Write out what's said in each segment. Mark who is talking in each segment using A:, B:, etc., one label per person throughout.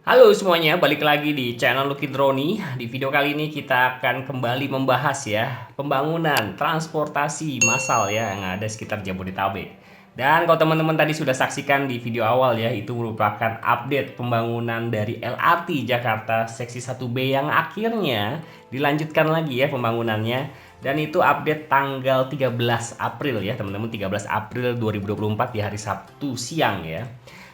A: Halo semuanya, balik lagi di channel Lucky Droni. Di video kali ini kita akan kembali membahas ya pembangunan transportasi massal ya yang ada sekitar Jabodetabek. Dan kalau teman-teman tadi sudah saksikan di video awal ya, itu merupakan update pembangunan dari LRT Jakarta Seksi 1B yang akhirnya dilanjutkan lagi ya pembangunannya. Dan itu update tanggal 13 April ya teman-teman, 13 April 2024 di hari Sabtu siang ya.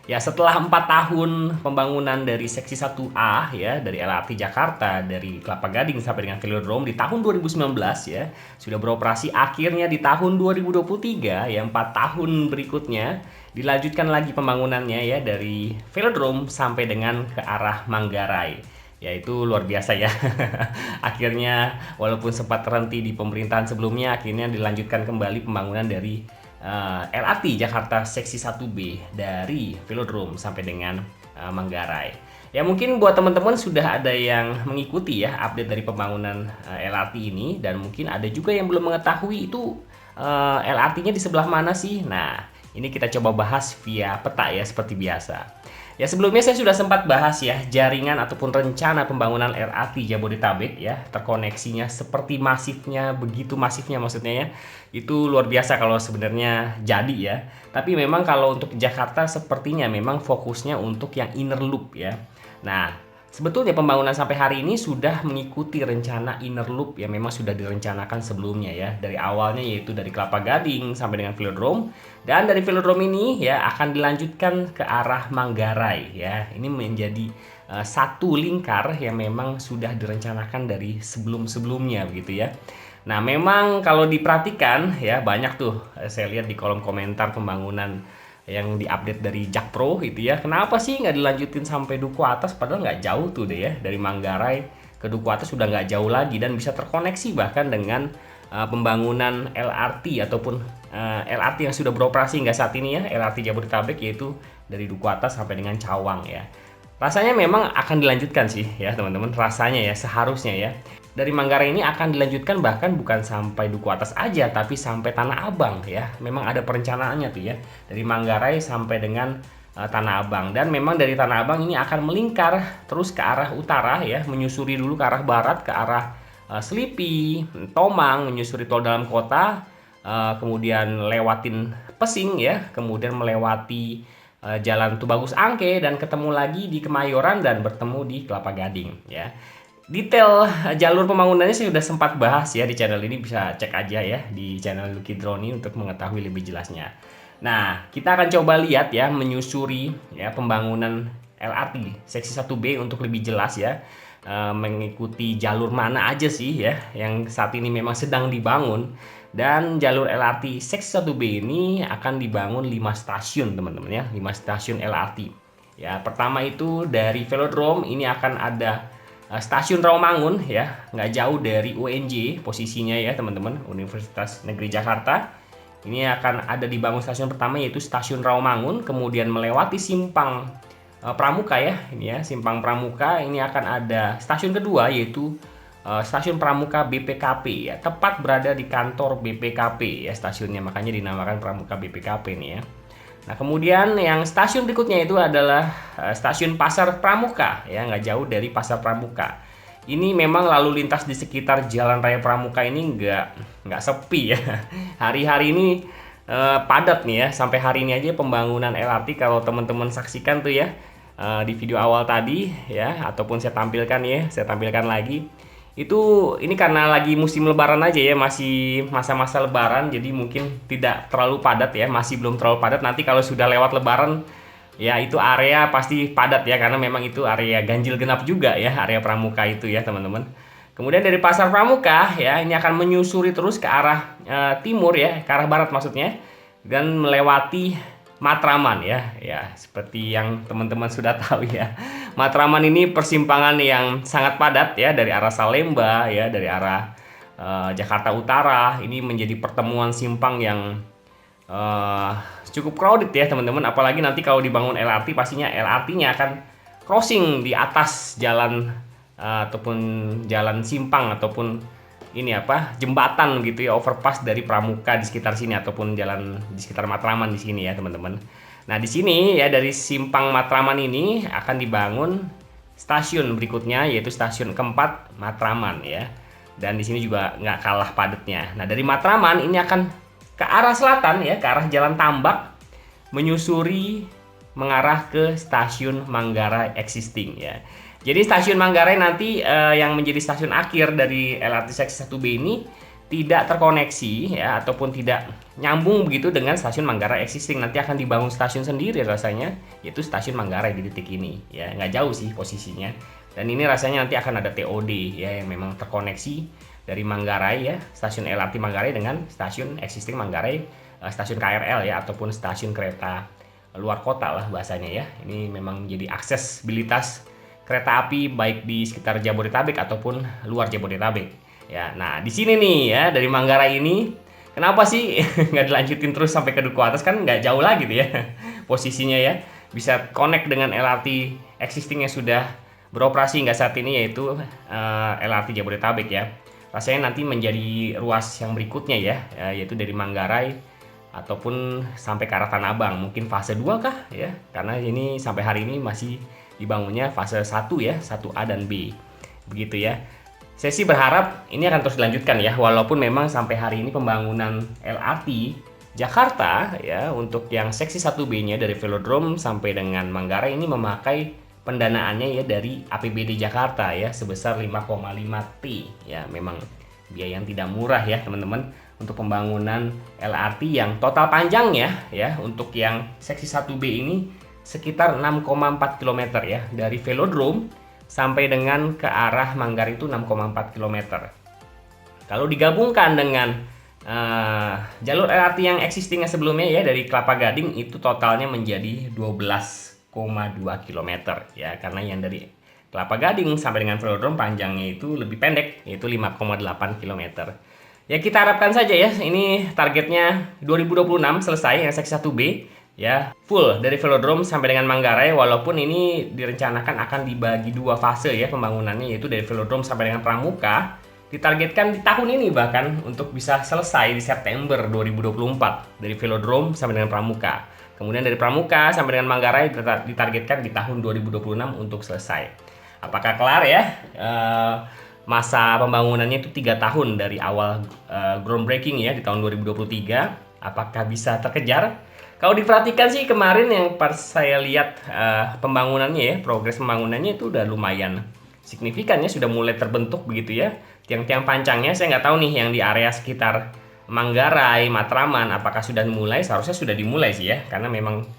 A: Ya, setelah 4 tahun pembangunan dari seksi 1A ya, dari LRT Jakarta, dari Kelapa Gading sampai dengan Velodrome di tahun 2019 ya, sudah beroperasi akhirnya di tahun 2023 ya, 4 tahun berikutnya dilanjutkan lagi pembangunannya ya dari Velodrome sampai dengan ke arah Manggarai. Ya itu luar biasa ya. Akhirnya walaupun sempat terhenti di pemerintahan sebelumnya, akhirnya dilanjutkan kembali pembangunan dari LRT Jakarta Seksi 1B dari Velodrome sampai dengan Manggarai. Ya mungkin buat teman-teman sudah ada yang mengikuti ya update dari pembangunan LRT ini, dan mungkin ada juga yang belum mengetahui itu LRT-nya di sebelah mana sih. Nah, ini kita coba bahas via peta ya seperti biasa. Ya sebelumnya saya sudah sempat bahas ya jaringan ataupun rencana pembangunan LRT Jabodetabek ya, terkoneksinya seperti masifnya, begitu masifnya maksudnya ya. Itu luar biasa kalau sebenarnya jadi ya. Tapi memang kalau untuk Jakarta sepertinya memang fokusnya untuk yang inner loop ya. Nah, sebetulnya pembangunan sampai hari ini sudah mengikuti rencana inner loop yang memang sudah direncanakan sebelumnya ya. Dari awalnya yaitu dari Kelapa Gading sampai dengan Velodrome, dan dari Velodrome ini ya akan dilanjutkan ke arah Manggarai ya. Ini menjadi satu lingkar yang memang sudah direncanakan dari sebelum-sebelumnya begitu ya. Nah, memang kalau diperhatikan ya banyak tuh saya lihat di kolom komentar pembangunan yang diupdate dari Jakpro itu ya. Kenapa sih nggak dilanjutin sampai Duku Atas, padahal nggak jauh tuh deh ya. Dari Manggarai ke Duku Atas sudah nggak jauh lagi dan bisa terkoneksi bahkan dengan pembangunan LRT ataupun LRT yang sudah beroperasi hingga saat ini ya, LRT Jabodetabek, yaitu dari Duku Atas sampai dengan Cawang ya. Rasanya memang akan dilanjutkan sih ya teman-teman, rasanya ya seharusnya ya. Dari Manggarai ini akan dilanjutkan bahkan bukan sampai Duku Atas aja, tapi sampai Tanah Abang ya. Memang ada perencanaannya tuh ya. Dari Manggarai sampai dengan Tanah Abang, dan memang dari Tanah Abang ini akan melingkar terus ke arah utara ya, menyusuri dulu ke arah barat ke arah Selipi, Tomang, menyusuri tol dalam kota, kemudian lewatin Pesing ya, kemudian melewati Jalan Tubagus Angke dan ketemu lagi di Kemayoran dan bertemu di Kelapa Gading ya. Detail jalur pembangunannya saya sudah sempat bahas ya di channel ini, bisa cek aja ya di channel Lucky Droni untuk mengetahui lebih jelasnya. Nah, kita akan coba lihat ya menyusuri ya pembangunan LRT seksi 1B untuk lebih jelas ya, mengikuti jalur mana aja sih ya yang saat ini memang sedang dibangun. Dan jalur LRT seksi 1B ini akan dibangun 5 stasiun teman-teman ya, 5 stasiun LRT. Ya, pertama itu dari Velodrome ini akan ada stasiun Rawamangun ya, nggak jauh dari UNJ posisinya ya teman-teman, Universitas Negeri Jakarta. Ini akan ada dibangun stasiun pertama yaitu stasiun Rawamangun, kemudian melewati simpang Pramuka ya, ini ya simpang Pramuka. Ini akan ada stasiun kedua yaitu stasiun Pramuka BPKP ya, tepat berada di kantor BPKP ya stasiunnya, makanya dinamakan Pramuka BPKP nih ya. Nah, kemudian yang stasiun berikutnya itu adalah stasiun Pasar Pramuka ya, nggak jauh dari Pasar Pramuka. Ini memang lalu lintas di sekitar Jalan Raya Pramuka ini nggak sepi ya. Hari-hari ini padat nih ya. Sampai hari ini aja pembangunan LRT kalau teman-teman saksikan tuh ya di video awal tadi ya, ataupun saya tampilkan ya, saya tampilkan lagi. Itu ini karena lagi musim lebaran aja ya, masih masa-masa lebaran, jadi mungkin tidak terlalu padat ya, masih belum terlalu padat. Nanti kalau sudah lewat lebaran ya itu area pasti padat ya, karena memang itu area ganjil genap juga ya, area Pramuka itu ya teman-teman. Kemudian dari Pasar Pramuka ya ini akan menyusuri terus ke arah timur ya, ke arah barat maksudnya, dan melewati Matraman ya. Ya seperti yang teman-teman sudah tahu ya, Matraman ini persimpangan yang sangat padat ya, dari arah Salemba ya, dari arah Jakarta Utara. Ini menjadi pertemuan simpang yang uh, cukup crowded ya teman-teman, apalagi nanti kalau dibangun LRT pastinya LRT-nya akan crossing di atas jalan ataupun jalan simpang ataupun ini apa jembatan gitu ya, overpass dari Pramuka di sekitar sini ataupun jalan di sekitar Matraman di sini ya teman-teman. Nah, di sini ya dari simpang Matraman ini akan dibangun stasiun berikutnya, yaitu stasiun keempat Matraman ya. Dan di sini juga nggak kalah padatnya. Nah, dari Matraman ini akan ke arah selatan ya, ke arah Jalan Tambak, menyusuri mengarah ke stasiun Manggarai existing ya. Jadi stasiun Manggarai nanti yang menjadi stasiun akhir dari LRT seksi 1B ini tidak terkoneksi ya, ataupun tidak nyambung begitu dengan stasiun Manggarai existing. Nanti akan dibangun stasiun sendiri rasanya, yaitu stasiun Manggarai di titik ini ya, nggak jauh sih posisinya. Dan ini rasanya nanti akan ada TOD ya, yang memang terkoneksi dari Manggarai ya, stasiun LRT Manggarai dengan stasiun existing Manggarai, stasiun KRL ya, ataupun stasiun kereta luar kota lah bahasanya ya. Ini memang menjadi aksesibilitas kereta api baik di sekitar Jabodetabek ataupun luar Jabodetabek ya. Nah, di sini nih ya, dari Manggarai ini kenapa sih nggak dilanjutin terus sampai ke Duku Atas, kan nggak jauh lagi gitu ya posisinya ya, bisa connect dengan LRT existing yang sudah beroperasi hingga saat ini, yaitu LRT Jabodetabek ya. Rasanya nanti menjadi ruas yang berikutnya ya, yaitu dari Manggarai ataupun sampai ke arah Tanah Abang, mungkin fase 2 kah ya, karena ini sampai hari ini masih dibangunnya fase 1 ya, 1A dan B begitu ya. Saya sih berharap ini akan terus dilanjutkan ya, walaupun memang sampai hari ini pembangunan LRT Jakarta ya, untuk yang seksi 1B-nya dari Velodrome sampai dengan Manggarai ini memakai pendanaannya ya dari APBD Jakarta ya, sebesar 5,5 T ya. Memang biaya yang tidak murah ya teman-teman untuk pembangunan LRT yang total panjangnya ya, untuk yang seksi 1B ini sekitar 6,4 km ya, dari Velodrome sampai dengan ke arah Manggarai itu 6,4 km. Kalau digabungkan dengan jalur LRT yang existingnya sebelumnya ya, dari Kelapa Gading, itu totalnya menjadi 12,2 km ya, karena yang dari Kelapa Gading sampai dengan Velodrome panjangnya itu lebih pendek, yaitu 5,8 km. Ya, kita harapkan saja ya, ini targetnya 2026 selesai yang seksi 1B ya, full dari Velodrome sampai dengan Manggarai, walaupun ini direncanakan akan dibagi 2 fase ya pembangunannya, yaitu dari Velodrome sampai dengan Pramuka. Ditargetkan di tahun ini bahkan untuk bisa selesai di September 2024 dari Velodrome sampai dengan Pramuka. Kemudian dari Pramuka sampai dengan Manggarai ditargetkan di tahun 2026 untuk selesai. Apakah kelar ya? Masa pembangunannya itu 3 tahun dari awal groundbreaking ya di tahun 2023. Apakah bisa terkejar? Kalau diperhatikan sih kemarin yang pas saya lihat pembangunannya ya, progres pembangunannya itu udah lumayan signifikan ya, sudah mulai terbentuk begitu ya. Tiang-tiang pancangnya saya nggak tahu nih yang di area sekitar Manggarai, Matraman apakah sudah dimulai. Seharusnya sudah dimulai sih ya, karena memang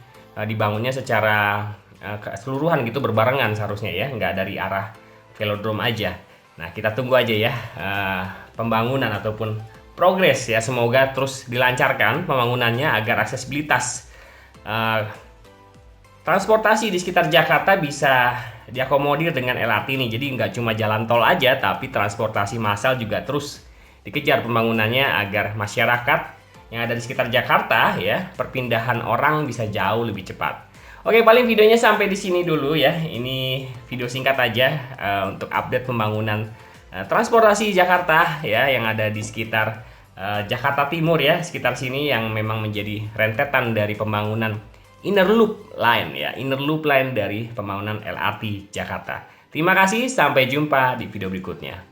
A: dibangunnya secara keseluruhan gitu, berbarengan seharusnya ya, nggak dari arah Velodrome aja. Nah, kita tunggu aja ya pembangunan ataupun progres ya, semoga terus dilancarkan pembangunannya agar aksesibilitas transportasi di sekitar Jakarta bisa diakomodir dengan LRT ini. Jadi nggak cuma jalan tol aja, tapi transportasi massal juga terus dikejar pembangunannya agar masyarakat yang ada di sekitar Jakarta ya, perpindahan orang bisa jauh lebih cepat. Oke, paling videonya sampai di sini dulu ya. Ini video singkat aja untuk update pembangunan transportasi Jakarta ya, yang ada di sekitar Jakarta Timur ya, sekitar sini, yang memang menjadi rentetan dari pembangunan Inner Loop Line ya, Inner Loop Line dari pembangunan LRT Jakarta. Terima kasih, sampai jumpa di video berikutnya.